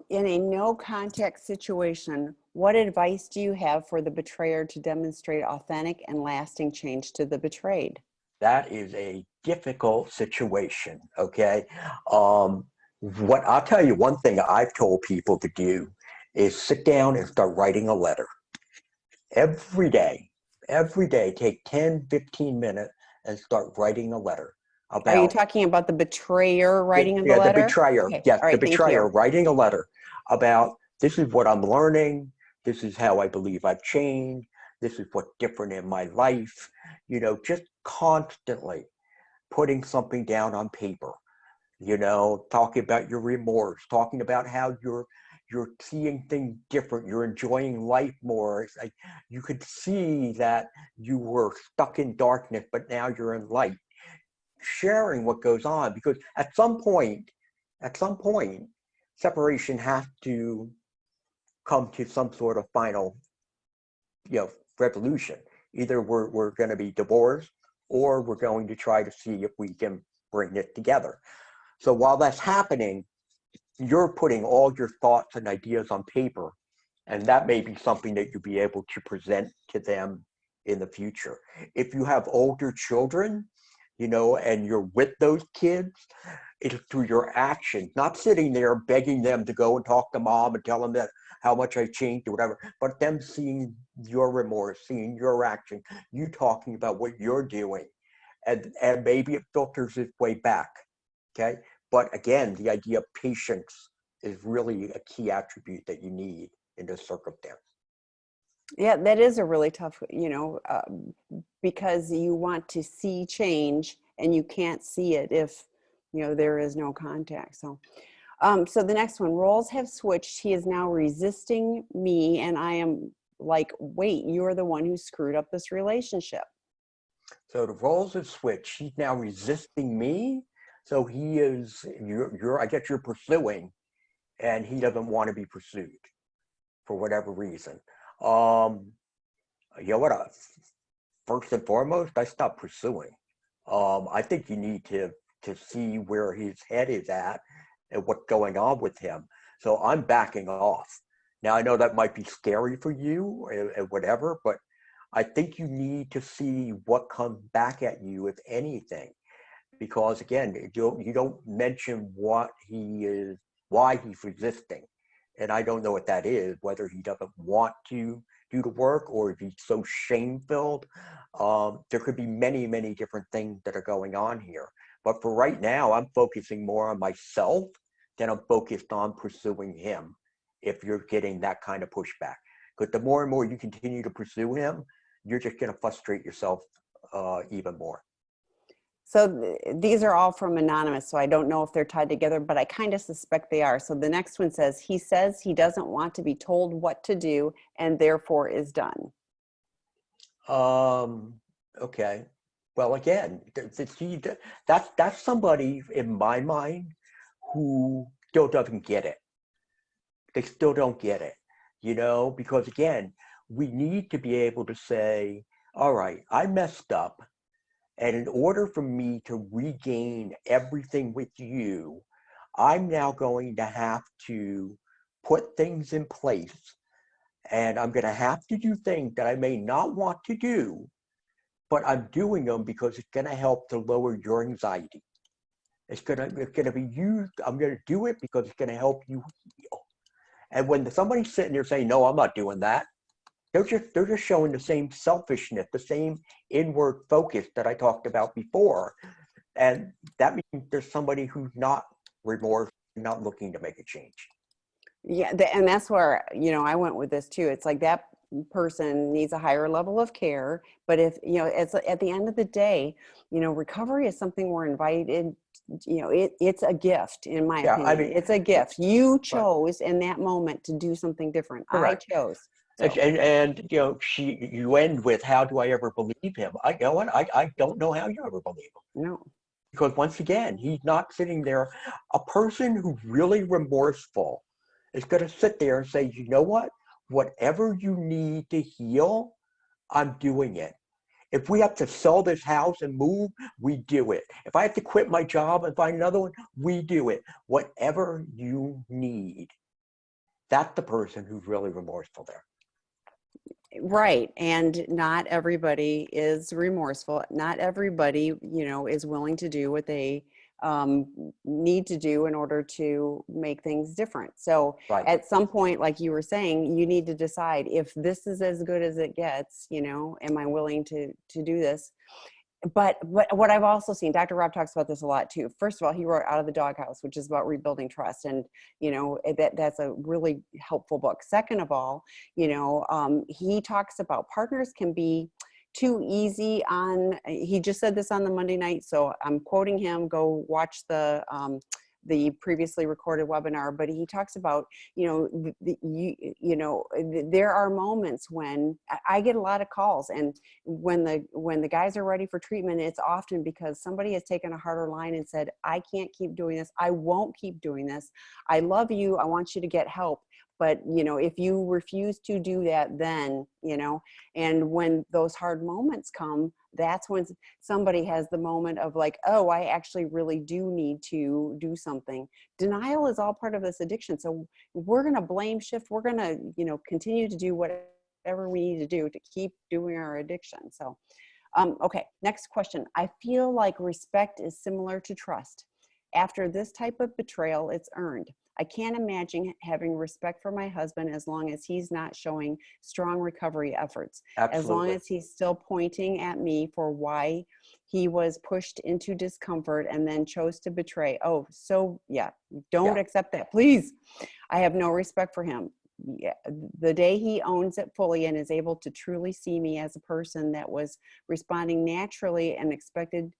In a no contact situation, what advice do you have for the betrayer to demonstrate authentic and lasting change to the betrayed? That is a difficult situation, okay? Um, What I'll tell you, one thing I've told people to do is sit down and start writing a letter every day. Every day, take 10, 15 minutes and start writing a letter Are you about talking about the betrayer writing in the the letter? betrayer. Okay. Yes, All the right. Thank betrayer you. writing a letter about this is what I'm learning. This is how I believe I've changed. This is what's different in my life. Just constantly putting something down on paper, talking about your remorse, talking about how you're seeing things different, you're enjoying life more. It's like you could see that you were stuck in darkness, but now you're in light. Sharing what goes on, because at some point, separation has to come to some sort of final, resolution. Either we're going to be divorced, or we're going to try to see if we can bring it together. So while that's happening, you're putting all your thoughts and ideas on paper, and that may be something that you'll be able to present to them in the future. If you have older children, and you're with those kids, it's through your actions, not sitting there begging them to go and talk to mom and tell them that how much I changed or whatever, but them seeing your remorse, seeing your action, you talking about what you're doing, and maybe it filters its way back. Okay. But again, the idea of patience is really a key attribute that you need in this circumstance. Yeah, that is a really tough, because you want to see change and you can't see it if, there is no contact. So the next one, roles have switched. He is now resisting me, and I am like, wait, you're the one who screwed up this relationship. So the roles have switched. He's now resisting me. So he is, I guess you're pursuing, and he doesn't want to be pursued for whatever reason. Um, you know what? First and foremost, I stopped pursuing. I think you need to see where his head is at and what's going on with him. So I'm backing off. Now I know that might be scary for you and whatever, but I think you need to see what comes back at you, if anything, because again, you don't mention what he is, why he's resisting, and I don't know what that is. Whether he doesn't want to do the work, or if he's so shame-filled. There could be many, many different things that are going on here. But for right now, I'm focusing more on myself than I'm focused on pursuing him. If you're getting that kind of pushback, because the more and more you continue to pursue him, you're just going to frustrate yourself even more. So these are all from anonymous, so I don't know if they're tied together, but I kind of suspect they are. So the next one says he doesn't want to be told what to do and therefore is done. Okay. Well, again, that's somebody in my mind who still doesn't get it. They still don't get it, because again, we need to be able to say, all right, I messed up. And in order for me to regain everything with you, I'm now going to have to put things in place. And I'm going to have to do things that I may not want to do, but I'm doing them because it's going to help to lower your anxiety. It's gonna be used. I'm going to do it because it's going to help you heal. And when somebody's sitting there saying, "No, I'm not doing that," they're just showing the same selfishness, the same inward focus that I talked about before. And that means there's somebody who's not remorseful, not looking to make a change. Yeah, and that's where, I went with this too. It's like that person needs a higher level of care. But if, it's at the end of the day, recovery is something we're invited, it's a gift, in my Yeah, I opinion. mean, It's a gift. You right, chose in that moment to do something different. I correct. chose. And, So, and, and you end with, how do I ever believe him? You know what? I don't know how you ever believe him. no. Because once again, he's not sitting there. A person who's really remorseful is going to sit there and say, you know what? Whatever you need to heal, I'm doing it. If we have to sell this house and move, we do it. If I have to quit my job and find another one, we do it. Whatever you need. That's the person who's really remorseful there. Right. And not everybody is remorseful. Not everybody, is willing to do what they need to do in order to make things different. So Right. at some point, like you were saying, you need to decide if this is as good as it gets, am I willing to do this? But what I've also seen, Dr. Rob talks about this a lot too. First of all, he wrote Out of the Doghouse, which is about rebuilding trust. And, that's a really helpful book. Second of all, he talks about partners can be too easy on, he just said this on the Monday night. So I'm quoting him, go watch the previously recorded webinar, but he talks about, there are moments when I get a lot of calls, and when the guys are ready for treatment, it's often because somebody has taken a harder line and said, I can't keep doing this. I won't keep doing this. I love you. I want you to get help. But, if you refuse to do that, then, and when those hard moments come, that's when somebody has the moment of like, oh, I actually really do need to do something. Denial is all part of this addiction. So we're going to blame shift. We're going to, continue to do whatever we need to do to keep doing our addiction. So, okay, next question. I feel like respect is similar to trust. After this type of betrayal, it's earned. I can't imagine having respect for my husband as long as he's not showing strong recovery efforts. Absolutely. As long as he's still pointing at me for why he was pushed into discomfort and then chose to betray. Oh, so yeah, don't accept that, please. I have no respect for him. Yeah, the day he owns it fully and is able to truly see me as a person that was responding naturally and expected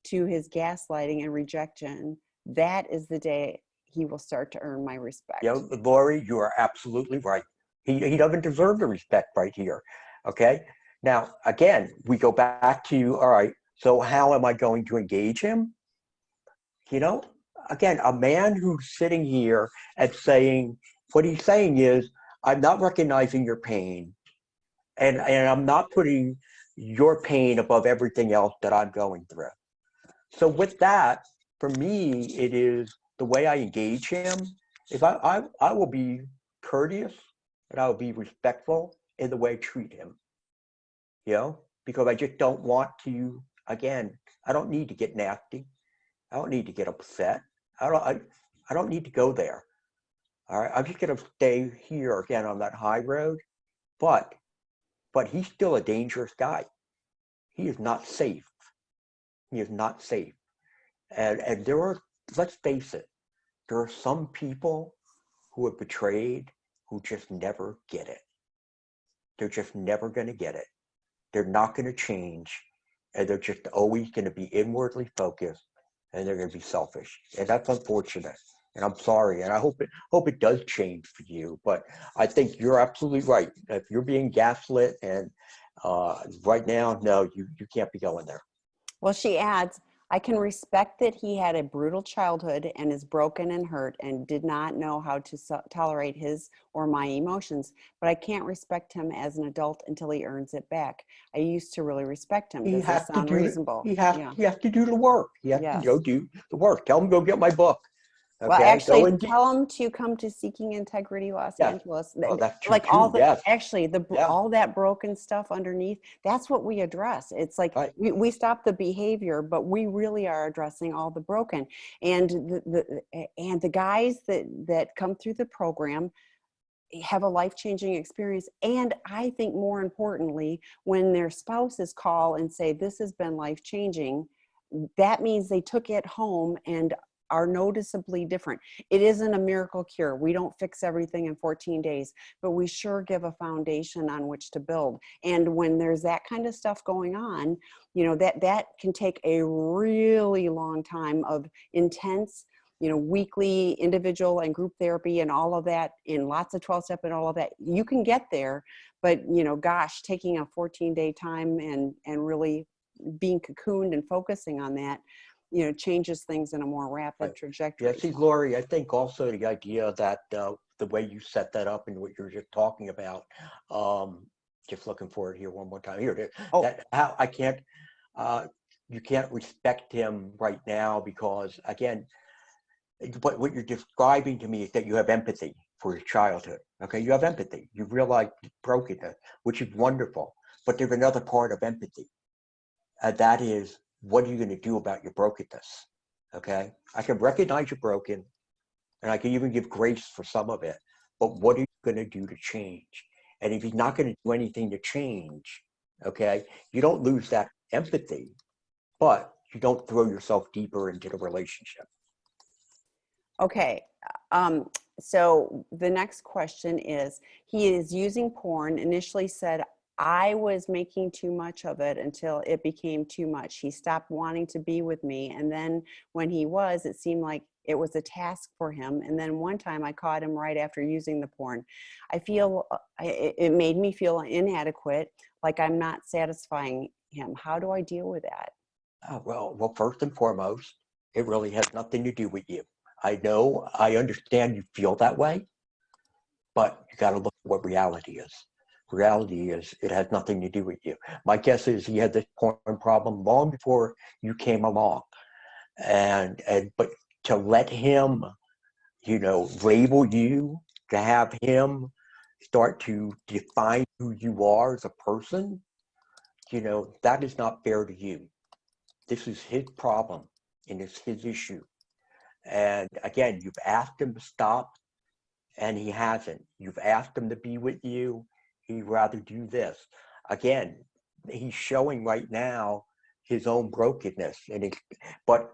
to his gaslighting and rejection, that is the day he will start to earn my respect. Lori, you are absolutely right. He doesn't deserve the respect right here. Okay. Now, again, we go back to, all right, so how am I going to engage him? Again, a man who's sitting here and saying, what he's saying is, I'm not recognizing your pain, and I'm not putting your pain above everything else that I'm going through. So with that, for me, it is the way I engage him is I will be courteous and I will be respectful in the way I treat him, because I just don't want to, again, I don't need to get nasty. I don't need to get upset. I don't need to go there. All right, I'm just going to stay here again on that high road, but he's still a dangerous guy. He is not safe. He is not safe. And there are, let's face it, there are some people who are betrayed who just never get it. They're just never going to get it. They're not going to change, and they're just always going to be inwardly focused, and they're going to be selfish. And that's unfortunate. And I'm sorry, and I hope it does change for you. But I think you're absolutely right. If you're being gaslit, and right now, no, you can't be going there. Well, she adds, I can respect that he had a brutal childhood and is broken and hurt and did not know how to tolerate his or my emotions, but I can't respect him as an adult until he earns it back. I used to really respect him. Does this sound reasonable? He has to do the work. He has to go do the work. Tell him go get my book. Okay? Well, actually, tell them to come to Seeking Integrity Los Angeles. Oh, that's true, like all the yes. all that broken stuff underneath. That's what we address. It's like we stop the behavior, but we really are addressing all the broken. And the guys that come through the program have a life-changing experience. And I think more importantly, when their spouses call and say, this has been life-changing, that means they took it home and are noticeably different. It isn't a miracle cure. We don't fix everything in 14 days, but we sure give a foundation on which to build. And when there's that kind of stuff going on, that can take a really long time of intense, weekly individual and group therapy and all of that, in lots of 12-step and all of that. You can get there, but gosh, taking a 14-day time and really being cocooned and focusing on that, changes things in a more rapid trajectory. Yeah, see, Lori, I think also the idea that the way you set that up and what you're just talking about, just looking for it here one more time. Here, that how I can't, you can't respect him right now because, again, what you're describing to me is that you have empathy for his childhood. Okay, you have empathy. You realize brokenness, which is wonderful. But there's another part of empathy. That is, what are you going to do about your brokenness? Okay. I can recognize you're broken, and I can even give grace for some of it. But what are you going to do to change? And if he's not going to do anything to change, okay, you don't lose that empathy, but you don't throw yourself deeper into the relationship. Okay. So the next question is, he is using porn, initially said, I was making too much of it until it became too much. He stopped wanting to be with me. And then when he was, it seemed like it was a task for him. And then one time I caught him right after using the porn. I feel it made me feel inadequate, like I'm not satisfying him. How do I deal with that? Well, first and foremost, it really has nothing to do with you. I know, I understand you feel that way, but you got to look at what reality is. Reality is it has nothing to do with you. My guess is he had this porn problem long before you came along, and but to let him, label you, to have him start to define who you are as a person, that is not fair to you. This is his problem and it's his issue. And again, you've asked him to stop and he hasn't. You've asked him to be with you. He'd rather do this. Again, he's showing right now his own brokenness. But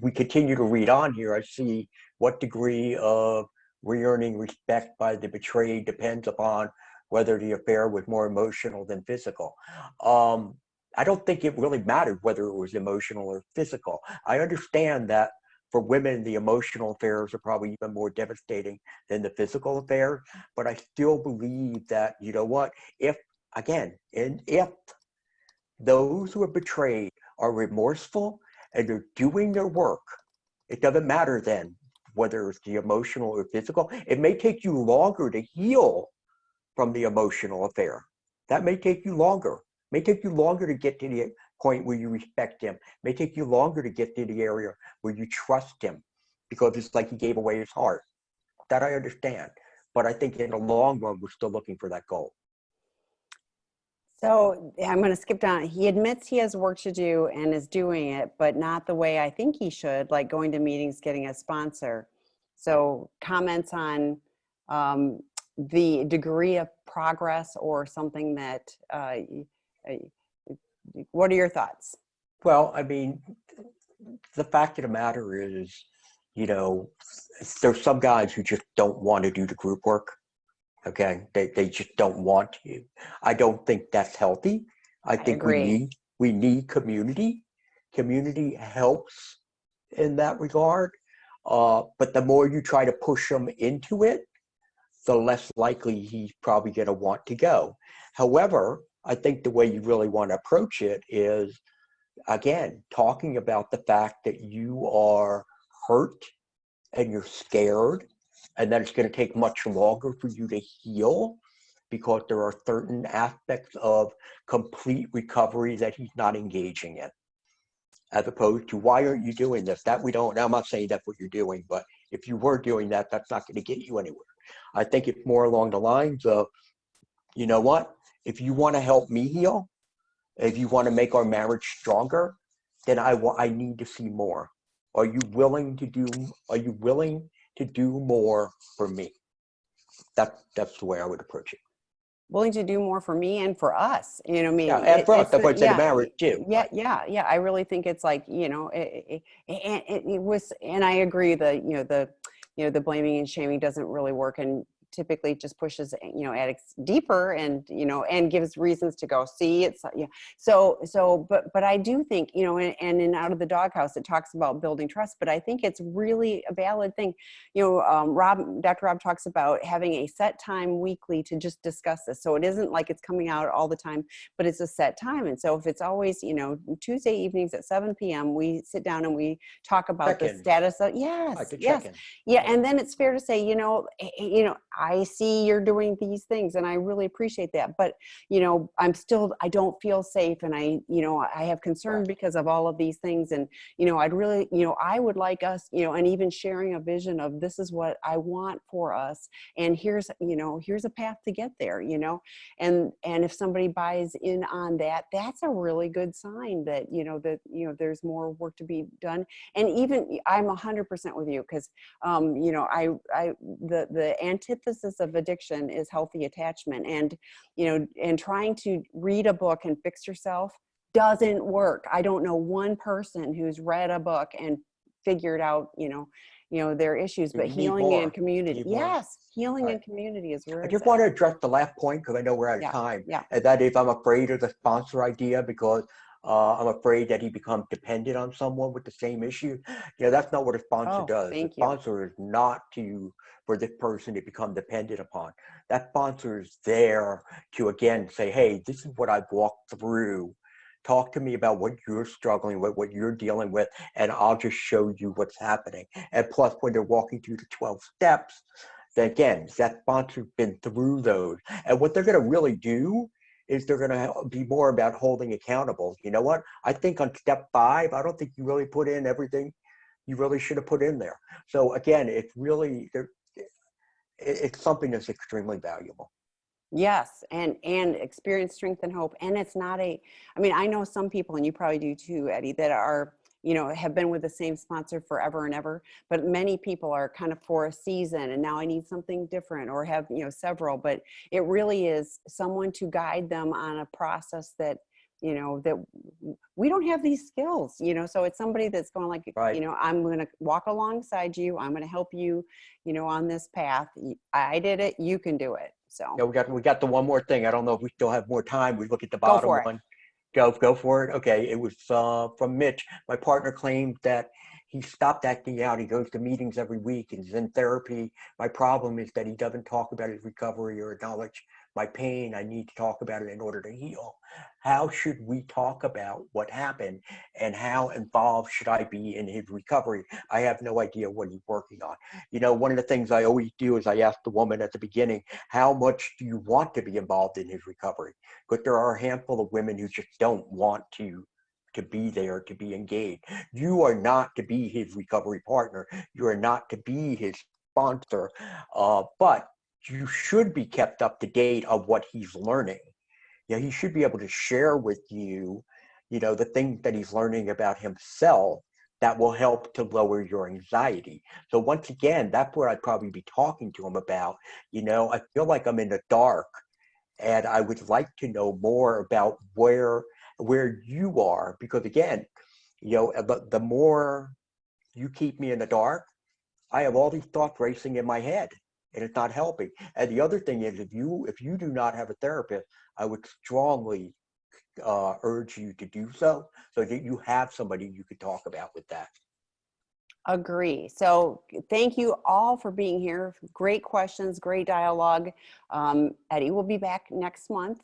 we continue to read on here. I see what degree of re-earning respect by the betrayed depends upon whether the affair was more emotional than physical. I don't think it really mattered whether it was emotional or physical. I understand that for women, the emotional affairs are probably even more devastating than the physical affair. But I still believe that, you know what, if those who are betrayed are remorseful and they're doing their work, it doesn't matter then whether it's the emotional or physical. It may take you longer to heal from the emotional affair. That may take you longer. It may take you longer to get to the point where you respect him. It may take you longer to get to the area where you trust him, because it's like he gave away his heart. That I understand. But I think in the long run, we're still looking for that goal. So I'm going to skip down. He admits he has work to do and is doing it, but not the way I think he should, like going to meetings, getting a sponsor. So comments on the degree of progress or something that, what are your thoughts? Well, I mean, the fact of the matter is, there's some guys who just don't want to do the group work. Okay, they just don't want to. I don't think that's healthy. I think agree. we need community. Community helps in that regard. But the more you try to push them into it, the less likely he's probably going to want to go. However, I think the way you really want to approach it is, again, talking about the fact that you are hurt and you're scared, and that it's going to take much longer for you to heal because there are certain aspects of complete recovery that he's not engaging in, as opposed to, why aren't you doing this? That we don't. Now, I'm not saying that's what you're doing, but if you were doing that, that's not going to get you anywhere. I think it's more along the lines of, you know what? If you want to help me heal, if you want to make our marriage stronger, then I need to see more. Are you willing to do more for me? That's the way I would approach it. Willing to do more for me and for us, I mean, Yeah, and for us, that's what I said, the marriage too. Yeah. I really think it's like, it was, and I agree that, the blaming and shaming doesn't really work, and typically just pushes, addicts deeper, and, and gives reasons to go, see, it's, yeah. But I do think, and in Out of the Doghouse, it talks about building trust, but I think it's really a valid thing. Dr. Rob talks about having a set time weekly to just discuss this. So it isn't like it's coming out all the time, but it's a set time. And so if it's always, Tuesday evenings at 7 p.m., we sit down and we talk about the status of, yes. Yeah. And then it's fair to say, I see you're doing these things and I really appreciate that. But, I don't feel safe. And I have concern Right. because of all of these things. And, I'd really, I would like us, and even sharing a vision of this is what I want for us. And here's a path to get there, and if somebody buys in on that, that's a really good sign that, there's more work to be done. And even I'm 100% with you because, the antithesis of addiction is healthy attachment. And, and trying to read a book and fix yourself doesn't work. I don't know one person who's read a book and figured out, their issues, but You need healing more. and community. Need more. Yes. Healing Right. and community is where I it's just want at. to address the last point because I know we're out of Yeah. time. Yeah. And that is, I'm afraid of the sponsor idea because I'm afraid that he becomes dependent on someone with the same issue. That's not what a sponsor Oh, does. A thank you. sponsor is not for this person to become dependent upon. That sponsor is there to, again, say, hey, this is what I've walked through. Talk to me about what you're struggling with, what you're dealing with, and I'll just show you what's happening. And plus, when they're walking through the 12 steps, then again, that sponsor's been through those. And what they're going to really do is they're going to be more about holding accountable. You know what? I think on step 5, I don't think you really put in everything you really should have put in there. So again, it's something that's extremely valuable. Yes, and experience, strength, and hope. And it's not I know some people, and you probably do too, Eddie, that are, have been with the same sponsor forever and ever, but many people are kind of for a season and now I need something different, or have, several, but it really is someone to guide them on a process that, that we don't have these skills, so it's somebody that's going like, Right. I'm going to walk alongside you. I'm going to help you, on this path. I did it. You can do it. So Yeah, we got the one more thing. I don't know if we still have more time. We look at the go bottom for it. one. Go for it. Okay, it was from Mitch. My partner claimed that he stopped acting out. He goes to meetings every week and he's in therapy. My problem is that he doesn't talk about his recovery or acknowledge my pain. I need to talk about it in order to heal. How should we talk about what happened and how involved should I be in his recovery? I have no idea what he's working on. One of the things I always do is I ask the woman at the beginning, how much do you want to be involved in his recovery? But there are a handful of women who just don't want to be there, to be engaged. You are not to be his recovery partner. You are not to be his sponsor, but you should be kept up to date on what he's learning. He should be able to share with you, the things that he's learning about himself that will help to lower your anxiety. So once again, that's what I'd probably be talking to him about. I feel like I'm in the dark and I would like to know more about where you are, because again, the more you keep me in the dark, I have all these thoughts racing in my head, and it's not helping. And the other thing is, if you do not have a therapist, I would strongly urge you to do so that you have somebody you could talk about with that. Agree. So thank you all for being here. Great questions, great dialogue. Eddie will be back next month,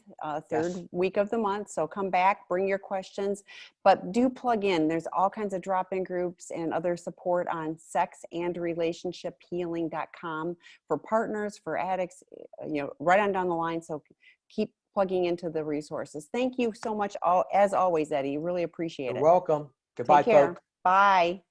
third Yes. week of the month. So come back, bring your questions, but do plug in. There's all kinds of drop-in groups and other support on sexandrelationshiphealing.com for partners, for addicts, right on down the line. So keep plugging into the resources. Thank you so much, as always, Eddie. Really appreciate You're it. welcome. Take Goodbye, care. folks. Bye.